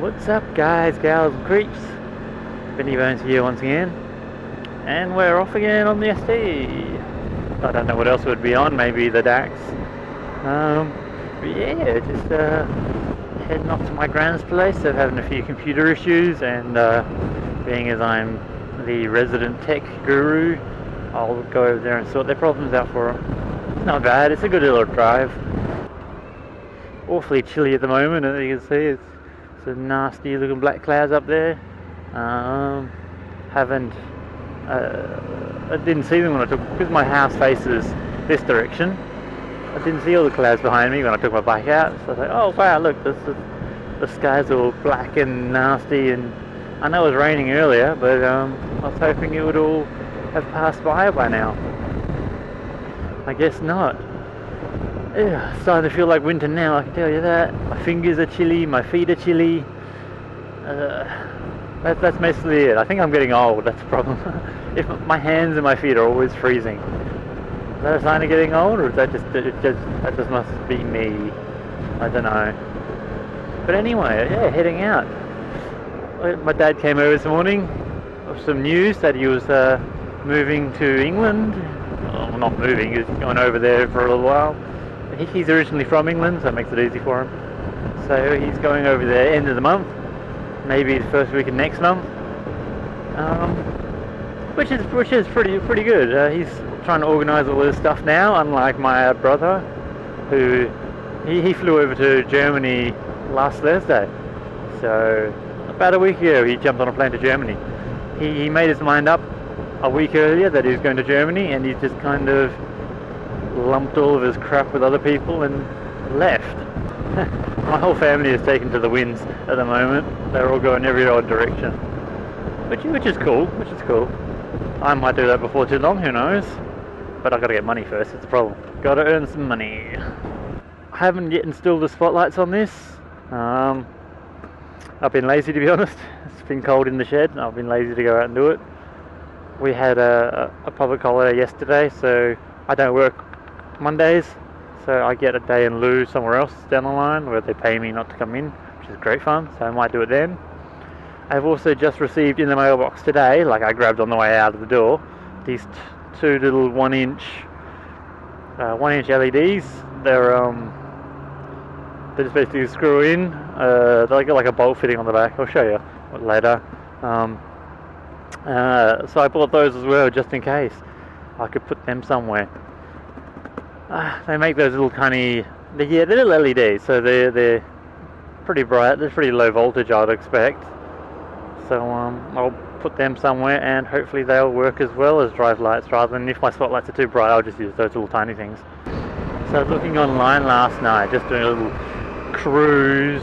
What's up, guys, gals, and creeps? Benny Bones here once again, and we're off again on the ST. I don't know what else it would be on, maybe the DAX. But yeah, just heading off to my grand's place. They're having a few computer issues, and being as I'm the resident tech guru, I'll go over there and sort their problems out for them. It's not bad, it's a good little drive. Awfully chilly at the moment, as you can see. It's some nasty looking black clouds up there. I didn't see them when I took, because my house faces this direction. I didn't see all the clouds behind me when I took my bike out. So I was like, oh wow, look, the sky's all black and nasty. And I know it was raining earlier, but I was hoping it would all have passed by now. I guess not. Yeah, starting to feel like winter now, I can tell you that. My fingers are chilly, my feet are chilly. That's mostly it. I think I'm getting old, that's the problem. If my hands and my feet are always freezing. Is that a sign of getting old, or is that that just must be me? I don't know. But anyway, yeah, heading out. My dad came over this morning with some news that he was moving to England. Well, not moving, he's going over there for a little while. He's originally from England, so that makes it easy for him. So he's going over there end of the month, maybe the first week of next month, which is pretty good. He's trying to organise all this stuff now, unlike my brother, who he flew over to Germany last Thursday. So about a week ago, he jumped on a plane to Germany. He made his mind up a week earlier that he was going to Germany, and he just kind of lumped all of his crap with other people and left. My whole family is taken to the winds at the moment. They're all going every odd direction, which is cool. I might do that before too long, who knows? But I gotta get money first. It's the problem. Gotta earn some money. I haven't yet installed the spotlights on this. I've been lazy, to be honest. It's been cold in the shed and I've been lazy to go out and do it. We had a public holiday yesterday, so I don't work Mondays, so I get a day in lieu somewhere else down the line where they pay me not to come in, which is great fun, so I might do it then. I've also just received in the mailbox today, like I grabbed on the way out of the door, these two little 1 inch LEDs. They're just basically screw in, they're like a bolt fitting on the back. I'll show you later. So I bought those as well, just in case I could put them somewhere. They make those little tiny, they're little LEDs, so they're pretty bright. They're pretty low voltage, I'd expect. So I'll put them somewhere, and hopefully they'll work as well as drive lights. Rather than, if my spotlights are too bright, I'll just use those little tiny things. So I was looking online last night, just doing a little cruise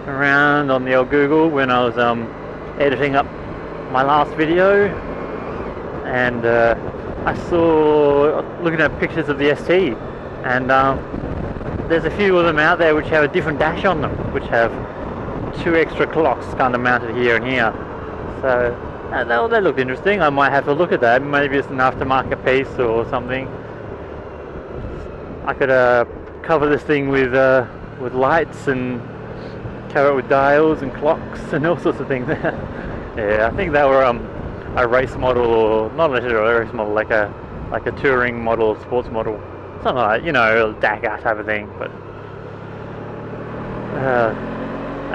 around on the old Google when I was editing up my last video, and I saw, looking at pictures of the ST, and there's a few of them out there which have a different dash on them, which have 2 extra clocks kind of mounted here and here. So they looked interesting. I might have to look at that. Maybe it's an aftermarket piece or something. I could cover this thing with lights and cover it with dials and clocks and all sorts of things. Yeah, I think they were a race model, or not necessarily a race model, like a touring model, sports model, something like, you know, a Dakar type of thing. But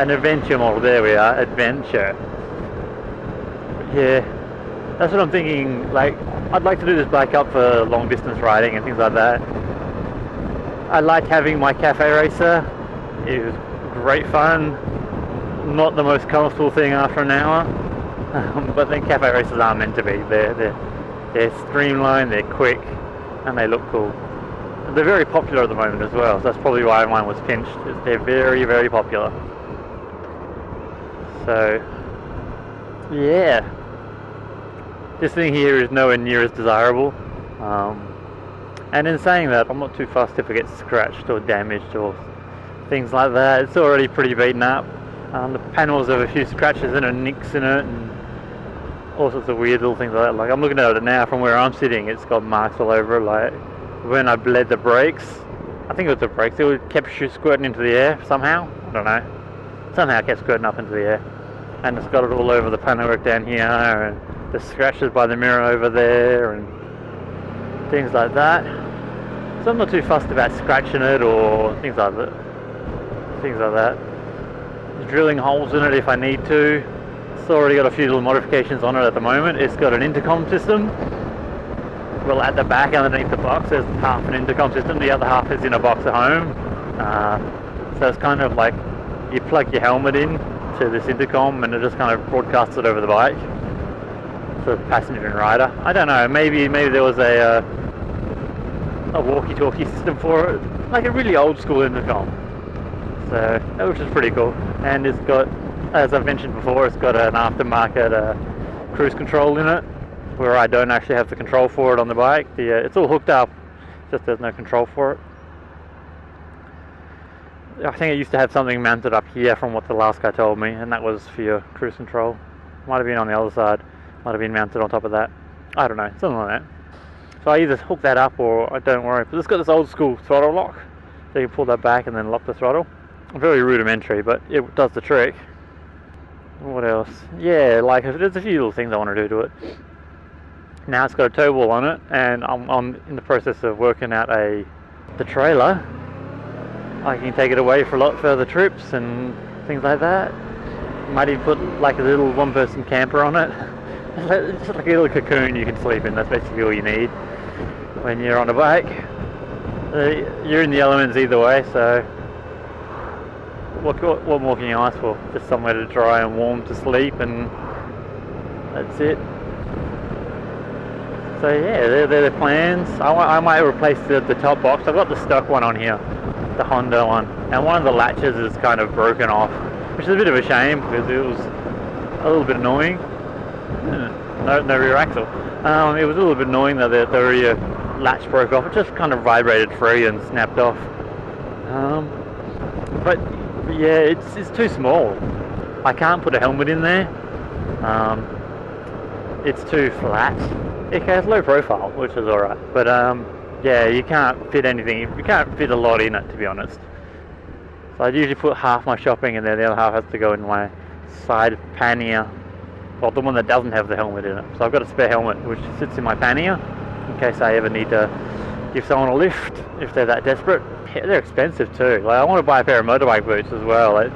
an adventure model. There we are, adventure. Yeah, that's what I'm thinking. Like, I'd like to do this bike up for long distance riding and things like that. I like having my cafe racer. It was great fun. Not the most comfortable thing after an hour. But then cafe races are meant to be. They're streamlined, they're quick, and they look cool. They're very popular at the moment as well, so that's probably why mine was pinched. They're very, very popular. So, yeah. This thing here is nowhere near as desirable. And in saying that, I'm not too fussed if it gets scratched or damaged or things like that. It's already pretty beaten up. The panels have a few scratches in it, nicks in it, and all sorts of weird little things like that. Like, I'm looking at it now from where I'm sitting, it's got marks all over it. Like, when I bled the brakes, I think it was the brakes, it kept squirting into the air somehow. I don't know. somehow kept squirting up into the air. And it's got it all over the panework down here, and the scratches by the mirror over there, and things like that. So I'm not too fussed about scratching it or things like that. Drilling holes in it if I need to. It's already got a few little modifications on it at the moment. It's got an intercom system. Well, at the back underneath the box there's half an intercom system, the other half is in a box at home. So it's kind of like you plug your helmet in to this intercom and it just kind of broadcasts it over the bike for passenger and rider. I don't know, maybe there was a walkie-talkie system for it, like a really old school intercom. So, which is pretty cool. And it's got, as I've mentioned before, it's got an aftermarket cruise control in it, where I don't actually have the control for it on the bike. It's all hooked up, just there's no control for it. I think it used to have something mounted up here from what the last guy told me, and that was for your cruise control. Might have been on the other side, might have been mounted on top of that. I don't know, something like that. So I either hook that up or I don't worry. But it's got this old school throttle lock, so you pull that back and then lock the throttle. Very rudimentary, but it does the trick. What else? Yeah, like there's a few little things I want to do to it. Now it's got a tow ball on it, and I'm in the process of working out the trailer. I can take it away for a lot further trips and things like that. Might even put like a little one-person camper on it. It's like a little cocoon you can sleep in. That's basically all you need when you're on a bike. You're in the elements either way, so what more can you ask for? Just somewhere to dry and warm to sleep, and that's it. So yeah, they're the plans. I might replace the top box. I've got the stock one on here, the Honda one, and one of the latches is kind of broken off, which is a bit of a shame because it was a little bit annoying. No rear axle. It was a little bit annoying that the rear latch broke off. It just kind of vibrated free and snapped off. But yeah, it's too small. I can't put a helmet in there. It's too flat. It has low profile, which is alright. But yeah, you can't fit anything. You can't fit a lot in it, to be honest. So I'd usually put half my shopping in there. The other half has to go in my side pannier. Well, the one that doesn't have the helmet in it. So I've got a spare helmet which sits in my pannier in case I ever need to give someone a lift if they're that desperate. Yeah, they're expensive too. Like, I want to buy a pair of motorbike boots as well. Like,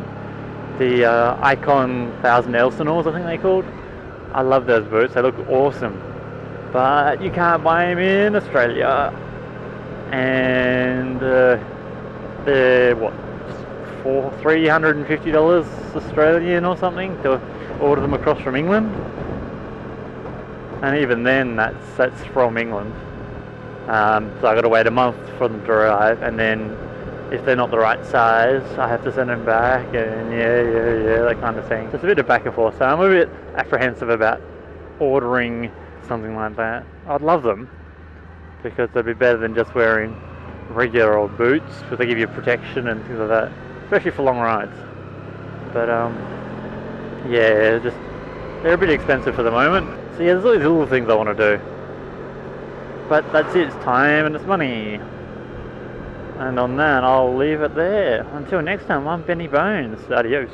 the Icon 1000 Elsinores, I think they're called. I love those boots. They look awesome. But you can't buy them in Australia. And they're what? $350 Australian or something to order them across from England, and even then that's from England. So I've got to wait a month for them to arrive, and then if they're not the right size I have to send them back, and yeah, that kind of thing. So it's a bit of back and forth, so I'm a bit apprehensive about ordering something like that. I'd love them because they'd be better than just wearing regular old boots, because they give you protection and things like that, especially for long rides. But yeah, they're a bit expensive for the moment. So yeah, there's all these little things I want to do. But that's it, it's time and it's money. And on that, I'll leave it there. Until next time, I'm Benny Bones. Adios.